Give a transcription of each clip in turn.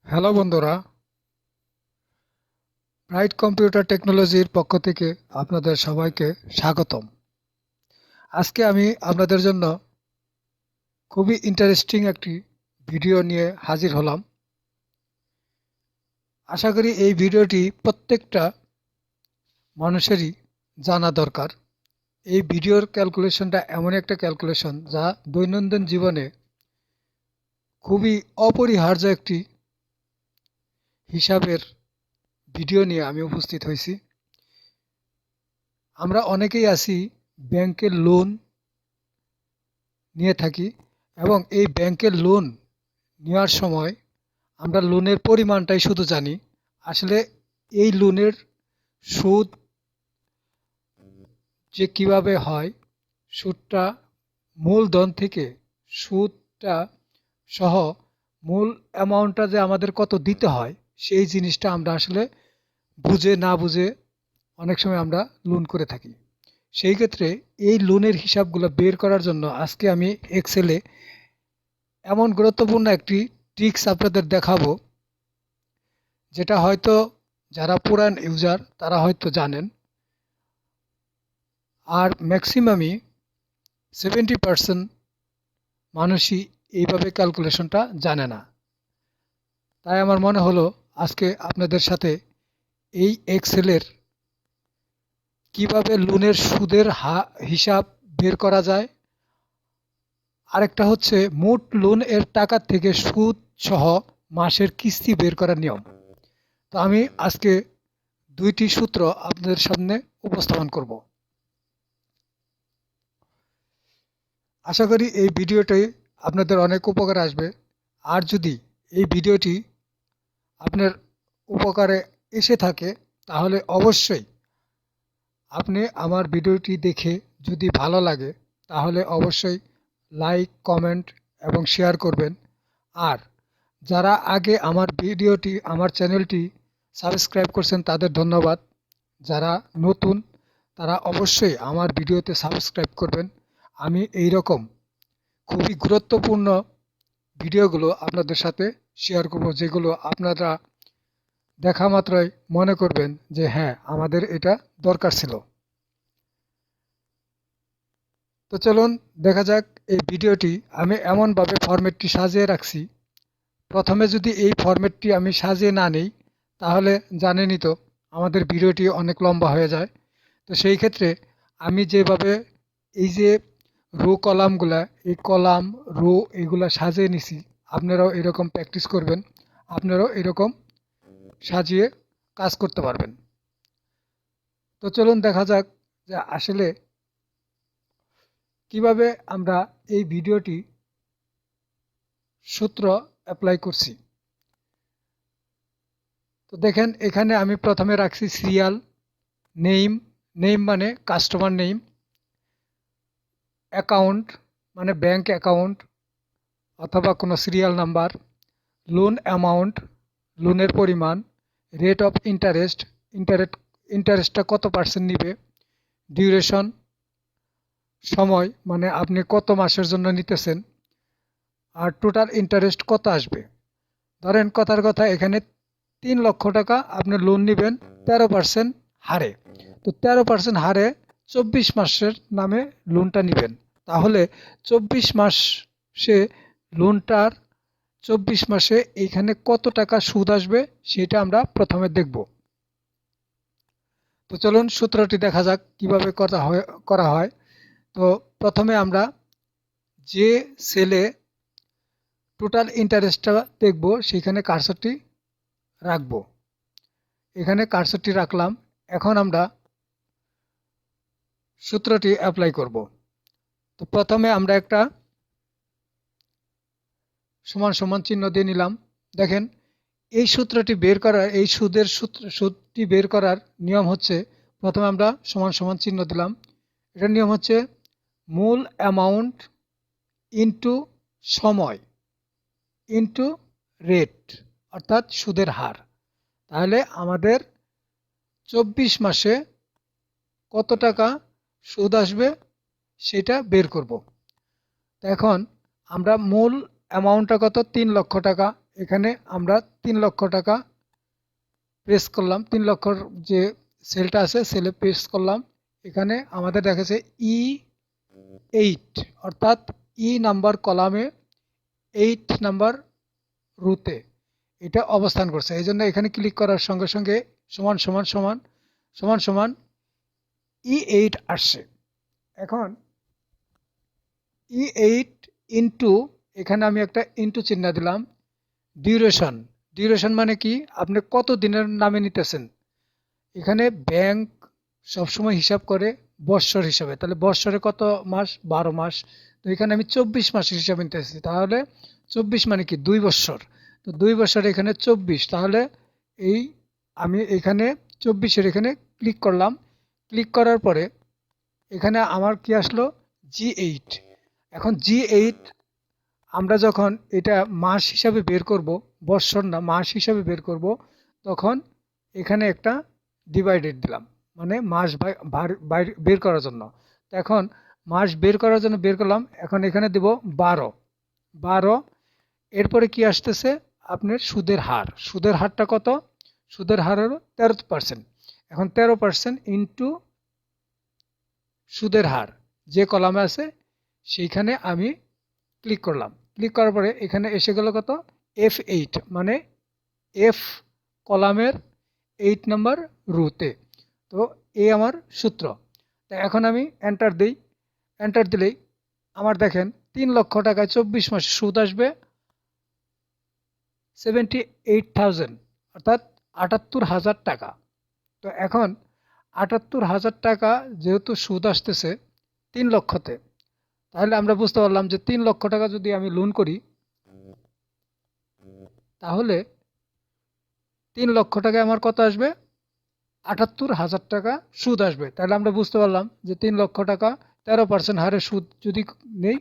Hello বন্ধুরা, bright computer টেকনোলজির পক্ষ থেকে আপনাদের সবাইকে স্বাগতম। আজকে আমি আপনাদের জন্য খুবই ইন্টারেস্টিং একটি ভিডিও নিয়ে হাজির হলাম। আশা করি এই ভিডিওটি প্রত্যেকটা মানুষেরই জানা দরকার। এই ভিডিওর ক্যালকুলেশনটা এমন একটা ক্যালকুলেশন যা দৈনন্দিন জীবনে খুবই অপরিহার্য একটি হিসাবের ভিডিও নিয়ে আমি উপস্থিত হয়েছি। আমরা অনেকেই আছি ব্যাংকের লোন নিয়ে থাকি এবং এই ব্যাংকের লোন নেওয়ার সময় আমরা লোনের পরিমাণটাই শুধু জানি। আসলে এই লোনের সুদ যে কিভাবে হয়, সুদটা মূলধন থেকে সুদটা সহ মূল অ্যামাউন্টটা যে আমাদের কত দিতে হয় সেই জিনিসটা আমরা আসলে বুঝে না বুঝে অনেক সময় আমরা লোন করে থাকি। সেই ক্ষেত্রে এই লোনের হিসাবগুলো বের করার জন্য আজকে আমি এক্সেলে এমন গুরুত্বপূর্ণ একটি ট্রিক্স আপনাদের দেখাবো, যেটা হয়তো যারা পুরান ইউজার তারা হয়তো জানেন, আর ম্যাক্সিমামই 70% মানুষই এইভাবে ক্যালকুলেশনটা জানে না। তাই আমার মনে হলো আজকে আপনাদের সাথে এই এক্সেলের কিভাবে লোনের সুদের হিসাব বের করা যায়, আরেকটা হচ্ছে মোট লোন এর টাকা থেকে সুদ সহ মাসের কিস্তি বের করার নিয়ম। তো আমি আজকে দুইটি সূত্র আপনাদের সামনে উপস্থাপন করব। আশা করি এই ভিডিওটি আপনাদের অনেক উপকারে আসবে। আর যদি এই ভিডিওটি আপনার উপকারে এসে থাকে তাহলে অবশ্যই আপনি আমার ভিডিওটি দেখে যদি ভালো লাগে তাহলে অবশ্যই লাইক, কমেন্ট এবং শেয়ার করবেন। আর যারা আগে আমার চ্যানেলটি সাবস্ক্রাইব করছেন তাদের ধন্যবাদ। যারা নতুন তারা অবশ্যই আমার ভিডিওতে সাবস্ক্রাইব করবেন। আমি এই রকম খুবই গুরুত্বপূর্ণ ভিডিওগুলো আপনাদের সাথে শেয়ার করব, যেগুলো আপনারা দেখা মাত্রই মনে করবেন যে হ্যাঁ, আমাদের এটা দরকার ছিল। তো চলুন দেখা যাক এই ভিডিওটি। আমি এমনভাবে ফরম্যাটটি সাজিয়ে রাখছি, প্রথমে যদি এই ফরম্যাটটি আমি সাজিয়ে না নিই তাহলে জানেনই তো আমাদের ভিডিওটি অনেক লম্বা হয়ে যায়। তো সেই ক্ষেত্রে আমি যেভাবে এই যে রো কলামগুলা, এই কলাম রো এগুলা সাজিয়ে নিছি, আপনারাও এরকম প্র্যাকটিস করবেন, আপনারাও এরকম সাজিয়ে কাজ করতে পারবেন। তো চলুন দেখা যাক যে আসলে কিভাবে আমরা এই ভিডিওটি সূত্র অ্যাপ্লাই করছি। তো দেখেন এখানে আমি প্রথমে রাখছি সিরিয়াল নেম, নেম মানে কাস্টমার নেম, অ্যাকাউন্ট মানে ব্যাংক অ্যাকাউন্ট অথবা কোনো সিরিয়াল নাম্বার, লোন অ্যামাউন্ট লোনের পরিমাণ, রেট অফ ইন্টারেস্ট ইন্টারেস্টটা কত পার্সেন্ট নিবে, ডিউরেশন সময় মানে আপনি কত মাসের জন্য নিতেছেন, আর টোটাল ইন্টারেস্ট কত আসবে। ধরেন কথার কথা এখানে 3 লক্ষ টাকা আপনি লোন নেবেন 13% হারে। তো 13% হারে 24 মাসের নামে লোনটা নেবেন। তাহলে 24 মাসে লোনটার 24 মাসে এইখানে কত টাকা সুদ আসবে সেটা আমরা প্রথমে দেখব। তো চলুন সূত্রটি দেখা যাক কিভাবে করা হয়। তো প্রথমে আমরা যে সেলে টোটাল ইন্টারেস্টটা দেখব সেখানে কার্সরটি রাখবো। এখানে কার্সরটি রাখলাম। এখন আমরা সূত্রটি অ্যাপ্লাই করব। তো প্রথমে আমরা একটা সমান সমান চিহ্ন দিয়ে নিলাম। দেখেন এই সূত্রটি বের করার, এই সুদটি বের করার নিয়ম হচ্ছে, প্রথমে আমরা সমান সমান চিহ্ন দিলাম। এটার নিয়ম হচ্ছে মূল অ্যামাউন্ট ইনটু সময় ইনটু রেট, অর্থাৎ সুদের হার। তাহলে আমাদের 24 মাসে কত টাকা সুদ আসবে সেটা বের করব। এখন আমরা মূল অ্যামাউন্টটা কত, 3 লক্ষ টাকা, এখানে আমরা 3 লক্ষ টাকা প্রেস করলাম, 3 লক্ষর যে সেলটা আছে সেলে প্রেস করলাম। এখানে আমাদের দেখাচ্ছে E8, অর্থাৎ নাম্বার কলামে 8 নাম্বার রুতে এটা অবস্থান করছে। এই জন্য এখানে ক্লিক করার সঙ্গে সঙ্গে সমান সমান সমান সমান সমান E8 আসছে। এখন E8 ইন্টু, এখানে আমি একটা ইন্টু চিহ্ন দিলাম। ডিউরেশন, ডিউরেশন মানে কি, আপনি কত দিনের নামে নিতেছেন। এখানে ব্যাংক সবসময় হিসাব করে বৎসর হিসাবে, তাহলে বৎসরে কত মাস, 12 মাস। তো এখানে আমি 24 মাসের হিসাবে নিতেছি, তাহলে 24 মানে কি 2 বৎসর। তো 2 বৎসর এখানে 24, তাহলে এই আমি এখানে 24-এর এখানে ক্লিক করলাম। ক্লিক করার পরে এখানে আমার কি আসলো, G8। এখন G8 আমরা যখন এটা মাস হিসাবে বের করব, বৎসর না মাস হিসাবে বের করব, তখন এখানে একটা ডিভাইডেড দিলাম, মানে মাস বের করার জন্য। তো এখন মাস বের করার জন্য বের করলাম, এখন এখানে দেব 12 12। এরপরে কি আসতেছে, আপনার সুদের হার, সুদের হারটা কত, সুদের হার হলো 13%। এখন 13% ইন্টু সুদের হার যে কলামে আছে সেইখানে আমি ক্লিক করলাম। ক্লিক করার পরে এখানে এসে গেল কত, F8, মানে এফ কলামের 8 নাম্বার রুতে। তো এই আমার সূত্র। তো এখন আমি এন্টার দিই। এন্টার দিলেই আমার দেখেন 3 লক্ষ টাকায় 24 মাসে সুদ আসবে 78,000, অর্থাৎ 78,000 টাকা। তো এখন 78,000 টাকা যেহেতু সুদ আসতেছে 3 লক্ষতে, তাহলে আমরা বুঝতে পারলাম যে 3 লক্ষ টাকা যদি আমি লোন করি, তাহলে 3 লক্ষ টাকায় আমার কত আসবে, 78,000 টাকা সুদ আসবে। তাহলে আমরা বুঝতে পারলাম যে 3 লক্ষ টাকা 13% হারে সুদ যদি নেই,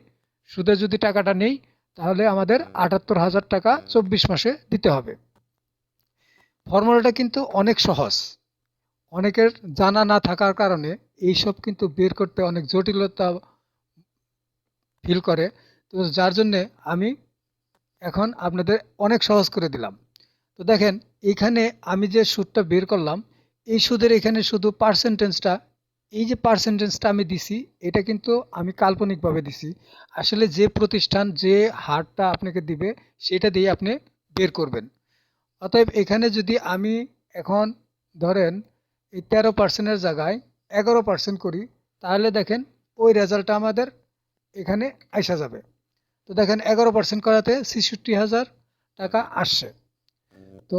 সুদে যদি টাকাটা নেই, তাহলে আমাদের 78,000 টাকা 24 মাসে দিতে হবে। ফর্মুলাটা কিন্তু অনেক সহজ, অনেকের জানা না থাকার কারণে এইসব কিন্তু বের করতে অনেক জটিলতা ফিল করে। তো যার জন্যে আমি এখন আপনাদের অনেক সহজ করে দিলাম। তো দেখেন এইখানে আমি যে সুদটা বের করলাম, এই সুদের এখানে শুধু পার্সেন্টেজটা, এই যে পার্সেন্টেজটা আমি দিছি, এটা কিন্তু আমি কাল্পনিকভাবে দিছি। আসলে যে প্রতিষ্ঠান যে হারটা আপনাকে দিবে সেটা দিয়ে আপনি বের করবেন। অতএব এখানে যদি আমি এখন ধরেন এই 13%-এর জায়গায় 11% করি, তাহলে দেখেন ওই রেজাল্টটা আমাদের এখানে আসা যাবে। তো দেখেন 11% করাতে 66,000 টাকা আসছে। তো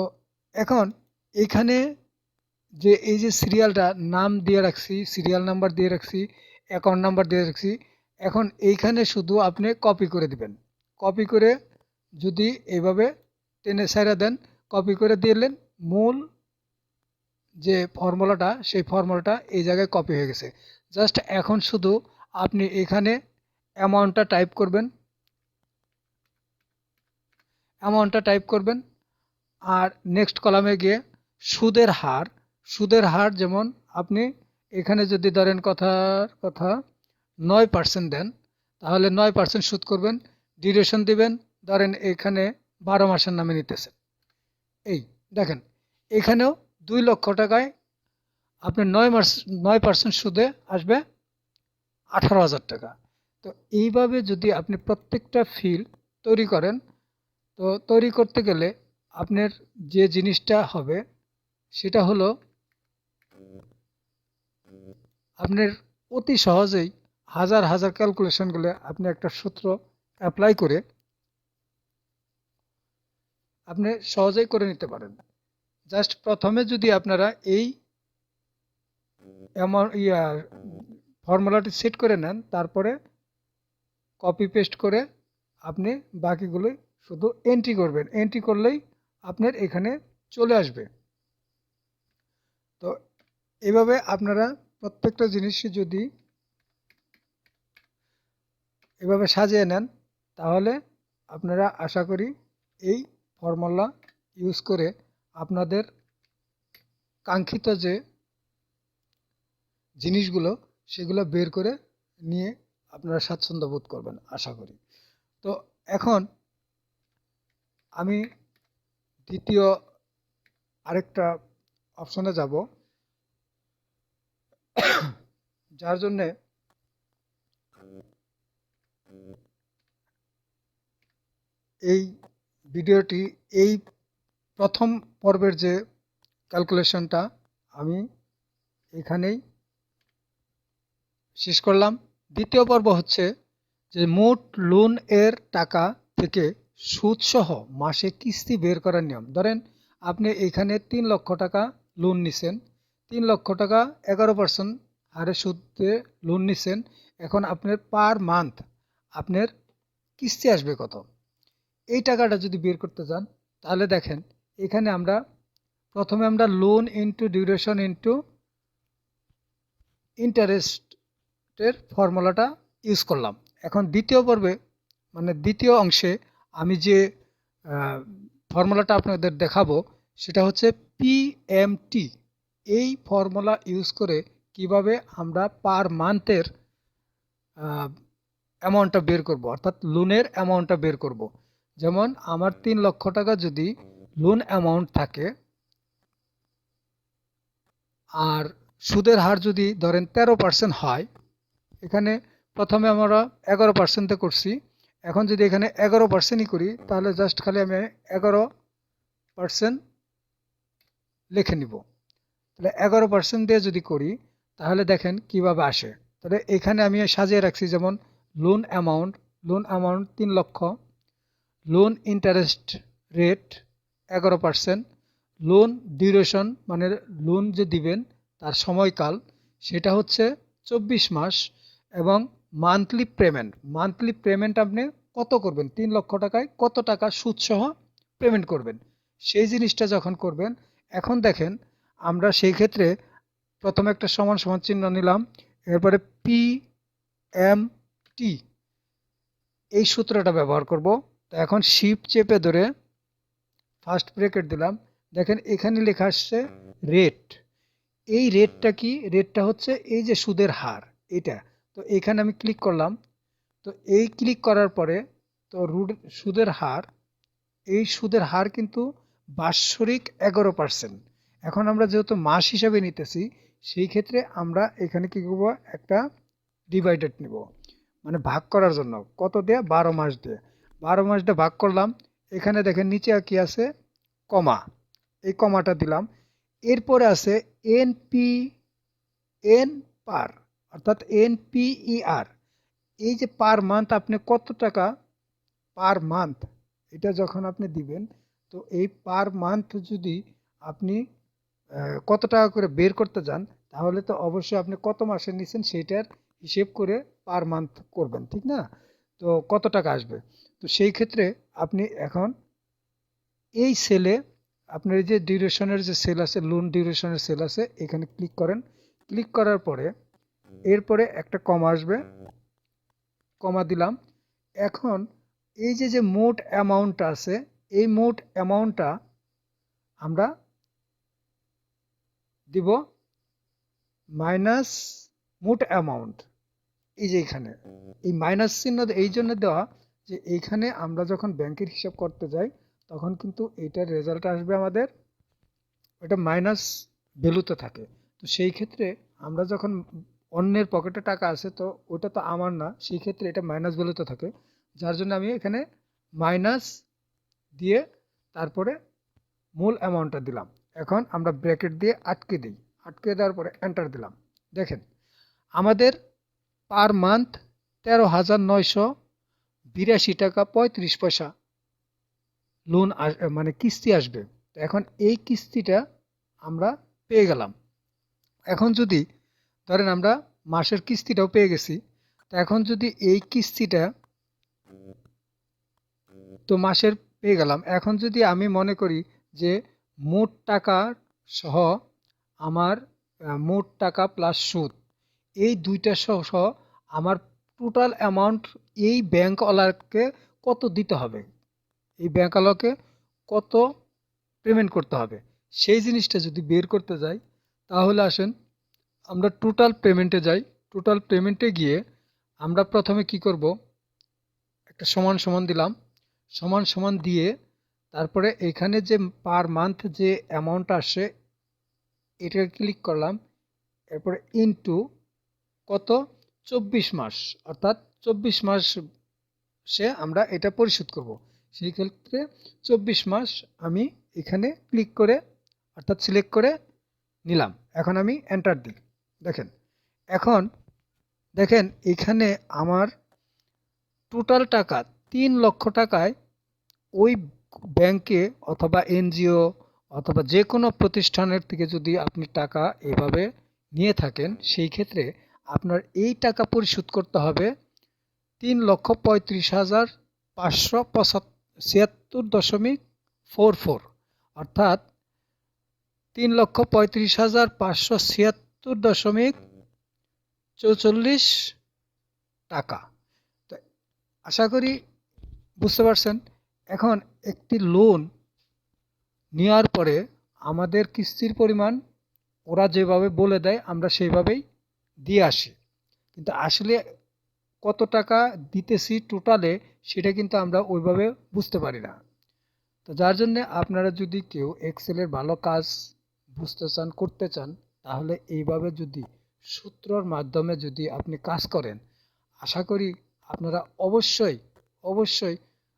এখন এইখানে যে এই যে সিরিয়ালটা নাম দিয়ে রাখছি, সিরিয়াল নাম্বার দিয়ে রাখছি, অ্যাকাউন্ট নাম্বার দিয়ে রাখছি, এখন এইখানে শুধু আপনি কপি করে দিবেন। কপি করে যদি এইভাবে টেনে ছাইড়া দেন, কপি করে দিলেন, মূল যে ফর্মুলাটা সেই ফর্মুলাটা এই জায়গায় কপি হয়ে গেছে। জাস্ট এখন শুধু আপনি এখানে অ্যামাউন্টটা টাইপ করবেন, অ্যামাউন্টটা টাইপ করবেন, আর নেক্সট কলামে গিয়ে সুদের হার, সুদের হার যেমন আপনি এখানে যদি ধরেন কথার কথা 9% দেন, তাহলে 9% সুদ করবেন। ডিউরেশন দিবেন, ধরেন এখানে 12 মাসের নামে নিতেছেন। এই দেখেন এখানেও 2 লক্ষ টাকায় আপনি 9% সুদে আসবে 18,000 টাকা। তো এইভাবে যদি আপনি প্রত্যেকটা ফিল তৈরি করেন, তো তৈরি করতে গেলে আপনার যে জিনিসটা হবে সেটা হলো আপনার অতি সহজেই হাজার হাজার ক্যালকুলেশনগুলো আপনি একটা সূত্র অ্যাপ্লাই করে আপনি সহজেই করে নিতে পারেন। জাস্ট প্রথমে যদি আপনারা এই ফর্মুলাটি সেট করে নেন, তারপরে কপি পেস্ট করে আপনি বাকিগুলো শুধু এন্ট্রি করবেন, এন্ট্রি করলেই আপনার এখানে চলে আসবে। তো এভাবে আপনারা প্রত্যেকটা জিনিসই যদি এভাবে সাজিয়ে নেন, তাহলে আপনারা আশা করি এই ফর্মুলা ইউজ করে আপনাদের কাঙ্ক্ষিত যে জিনিসগুলো সেগুলো বের করে নিয়ে আপনারা স্বাচ্ছন্দ্য বোধ করবেন আশা করি। তো এখন আমি দ্বিতীয় আরেকটা অপশনে যাব, যার জন্য এই ভিডিওটি, এই প্রথম পর্বের যে ক্যালকুলেশনটা আমি এখানেই শেষ করলাম। দ্বিতীয় পর্ব হচ্ছে যে মোট লোন এর টাকা থেকে সুদ সহ মাসে কিস্তি বের করার নিয়ম। ধরেন আপনি এখানে 3 লক্ষ টাকা লোন নিছেন, 3 লক্ষ টাকা 11% হারে সুদে লোন নিছেন। এখন আপনার পার মান্থ আপনার কিস্তি আসবে কত, এই টাকাটা যদি বের করতে যান তাহলে দেখেন এখানে আমরা প্রথমে আমরা লোন ইনটু ডিউরেশন ইনটু ইন্টারেস্টের ফর্মুলাটা ইউজ করলাম। এখন দ্বিতীয় পর্বে মানে দ্বিতীয় অংশে আমি যে ফর্মুলাটা আপনাদের দেখাবো সেটা হচ্ছে পিএমটি। এই ফর্মুলা ইউজ করে কিভাবে আমরা পার মান্থের অ্যামাউন্টটা বের করব, অর্থাৎ লোনের অ্যামাউন্টটা বের করব। যেমন আমার 3 লক্ষ টাকা যদি লোন অ্যামাউন্ট থাকে আর সুদের হার যদি ধরেন 13% হয়, এখানে প্রথমে আমরা 11%-এ করছি, এখন যদি এখানে 11%ই করি তাহলে জাস্ট খালি আমি 11% লিখে নিব। তাহলে 11% দিয়ে যদি করি তাহলে দেখেন কিভাবে আসে। তাহলে এখানে আমি সাজিয়ে রাখছি যেমন লোন অ্যামাউন্ট 3 লক্ষ, loan interest rate 11%, loan duration মানে লোন যে দিবেন তার সময়কাল সেটা হচ্ছে 24 মাস, এবং মান্থলি পেমেন্ট আপনি কত করবেন, 3 লক্ষ টাকায় কত টাকা সুদ সহ পেমেন্ট করবেন, সেই জিনিসটা যখন করবেন। এখন দেখেন আমরা সেই ক্ষেত্রে প্রথমে একটা সমান সমান চিহ্ন নিলাম, এরপরে পি এম টি এই সূত্রটা ব্যবহার করব। তো এখন শিফট চেপে ধরে ফার্স্ট ব্রেকেট দিলাম, দেখেন এখানে লেখা আসছে রেট। এই রেটটা কি, রেটটা হচ্ছে এই যে সুদের হার এটা। তো এখানে আমি ক্লিক করলাম, তো এই ক্লিক করার পরে তো সুদের হার, এই সুদের হার কিন্তু বাৎসরিক 11%। এখন আমরা যেহেতু মাস হিসাবে নিতেছি সেই ক্ষেত্রে আমরা এখানে কি করব, একটা ডিভাইডেড নিব, মানে ভাগ করার জন্য কত দিয়ে, 12 মাস দিয়ে। 12 মাস দিয়ে ভাগ করলাম, এখানে দেখেন নিচে কি আছে, কমা, এই কমাটা দিলাম। এরপরে আছে এনপি এন পার, অর্থাৎ এনপিইআর, এই যে পার মান্থ আপনি কত টাকা পার মান্থ, এটা যখন আপনি দিবেন তো এই পার মান্থ যদি আপনি কত টাকা করে বের করতে যান তাহলে তো অবশ্যই আপনি কত মাসে নিছেন সেইটার হিসেব করে পার মান্থ করবেন, ঠিক না? তো কত টাকা আসবে, তো সেই ক্ষেত্রে আপনি এখন এই সেলে আপনার এই যে ডিউরেশনের যে সেল আছে, লোন ডিউরেশনের সেল আছে, এখানে ক্লিক করেন। ক্লিক করার পরে এরপরে একটা কমা আসবে, কমা দিলাম। এখন এই যে যে মোট অ্যামাউন্টটা আছে, এই মোট অ্যামাউন্টটা আমরা দিব মাইনাস মোট অ্যামাউন্ট। এই যে এখানে এই মাইনাস চিহ্ন এই জন্য দেওয়া যে এইখানে আমরা যখন ব্যাংকের হিসাব করতে যাই তখন কিন্তু এইটার রেজাল্ট আসবে আমাদের ওটা মাইনাস ভ্যালুতে থাকে। তো সেই ক্ষেত্রে আমরা যখন অন্যের পকেটে টাকা আছে তো ওটা তো আমার না, সেই ক্ষেত্রে এটা মাইনাস ভ্যালুতে থাকে, যার জন্য আমি এখানে মাইনাস দিয়ে তারপরে মূল অ্যামাউন্টটা দিলাম। এখন আমরা ব্র্যাকেট দিয়ে আটকে দিই, আটকে দেওয়ার পরে এন্টার দিলাম। দেখেন আমাদের পার মান্থ 13,982 টাকা 35 পয়সা লোন মানে কিস্তি আসবে। তো এখন এই কিস্তিটা আমরা পেয়ে গেলাম। এখন যদি ধরেন আমরা মাসের কিস্তিটাও পেয়ে গেছি, তো এখন যদি এই কিস্তিটা তো মাসের পেয়ে গেলাম, এখন যদি আমি মনে করি যে মোট টাকা সহ আমার মোট টাকা প্লাস সুদ এই দুইটা সহ সহ আমার টোটাল অ্যামাউন্ট এই ব্যাংকওয়ালাকে কত দিতে হবে, এই ব্যাংকওয়ালাকে কত পেমেন্ট করতে হবে, সেই জিনিসটা যদি বের করতে যাই তাহলে আসেন আমরা টোটাল পেমেন্টে যাই। টোটাল পেমেন্টে গিয়ে আমরা প্রথমে কি করব, একটা সমান সমান দিলাম, সমান সমান দিয়ে তারপরে এখানে যে পার মান্থ যে অ্যামাউন্ট আসে এটা ক্লিক করলাম। এরপরে ইনটু কত, 24 মাস, অর্থাৎ 24 মাস সে আমরা এটা পরিশোধ করব। সেই ক্ষেত্রে 24 মাস আমি এখানে ক্লিক করে অর্থাৎ সিলেক্ট করে নিলাম। এখন আমি এন্টার দিই। দেখেন, এখন দেখেন এখানে আমার টোটাল টাকা 3 লক্ষ টাকায় ওই ব্যাংকে অথবা এনজিও অথবা যে কোনো প্রতিষ্ঠানের থেকে যদি আপনি টাকা এভাবে নিয়ে থাকেন, সেই ক্ষেত্রে আপনার এই টাকা পরিশোধ করতে হবে 3,35,576.44, অর্থাৎ 3,35,576.44 টাকা। তো আশা করি বুঝতে পারছেন। এখন একটি লোন নেওয়ার পরে আমাদের কিস্তির পরিমাণ ওরা যেভাবে বলে দেয় আমরা সেইভাবেই দিয়ে আসি, কিন্তু আসলে কত টাকা দিতেছি টোটালে সেটা কিন্তু আমরা ওইভাবে বুঝতে পারি না। তো যার জন্য আপনারা যদি কেউ এক্সেলের ভালো কাজ বুঝতে চান, করতে চান, তাহলে এইভাবে যদি সূত্রর মাধ্যমে যদি আপনি কাজ করেন, আশা করি আপনারা অবশ্যই অবশ্যই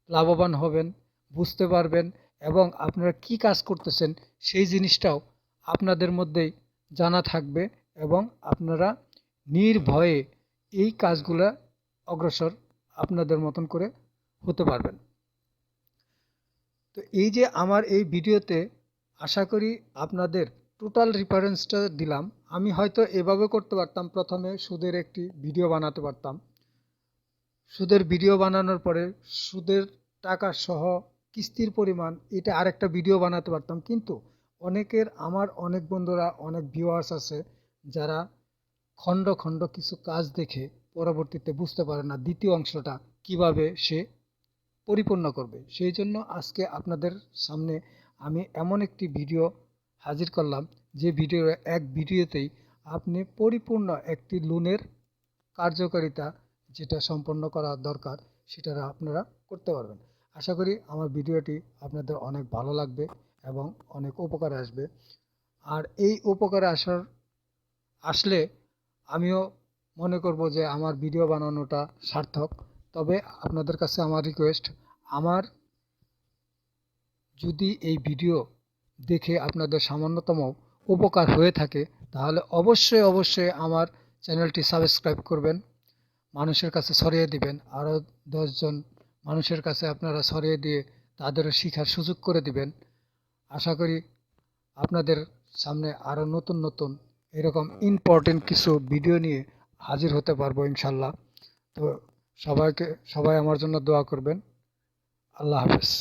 লাভবান হবেন, বুঝতে পারবেন এবং আপনারা কি কাজ করতেছেন সেই জিনিসটাও আপনাদের মধ্যেই জানা থাকবে এবং আপনারা নির্ভয়ে এই কাজগুলা অগ্রসর আপনাদের মতন করে হতে পারবেন। তো এই যে আমার এই ভিডিওতে আশা করি আপনাদের টোটাল রেফারেন্সটা দিলাম। আমি হয়তো এভাবে করতে পারতাম, প্রথমে সুদের একটি ভিডিও বানাতে পারতাম, সুদের ভিডিও বানানোর পরে সুদের টাকা সহ কিস্তির পরিমাণ এটা আরেকটা ভিডিও বানাতে পারতাম, কিন্তু আমার অনেক বন্ধুরা, অনেক ভিউয়ার্স আছে যারা খণ্ড খণ্ড কিছু কাজ দেখে পরবর্তীতে বুঝতে পারে না দ্বিতীয় অংশটা কিভাবে সে পরিপূর্ণ করবে। সেই জন্য আজকে আপনাদের সামনে আমি এমন একটি ভিডিও হাজির করলাম যে এক ভিডিওতেই আপনি পরিপূর্ণ একটি লোনের কার্যকারিতা যেটা সম্পন্ন করা দরকার সেটা আপনারা করতে পারবেন। আশা করি আমার ভিডিওটি আপনাদের অনেক ভালো লাগবে এবং অনেক উপকারে আসবে। আর এই উপকারে আসলে আমিও মনে করব যে আমার ভিডিও বানানোটা সার্থক। তবে আপনাদের কাছে আমার রিকোয়েস্ট, আমার যদি এই ভিডিও দেখে আপনাদের সামান্যতম উপকার হয়ে থাকে, তাহলে অবশ্যই অবশ্যই আমার চ্যানেলটি সাবস্ক্রাইব করবেন, মানুষের কাছে ছড়িয়ে দিবেন, আরও 10 জন মানুষের কাছে আপনারা ছড়িয়ে দিয়ে তাদেরও শিখার সুযোগ করে দিবেন। আশা করি আপনাদের সামনে আরও নতুন নতুন এরকম ইম্পর্টেন্ট কিছু ভিডিও নিয়ে হাজির হতে পারবো ইনশাল্লাহ। তো সবাই আমার জন্য দোয়া করবেন। আল্লাহ হাফেজ।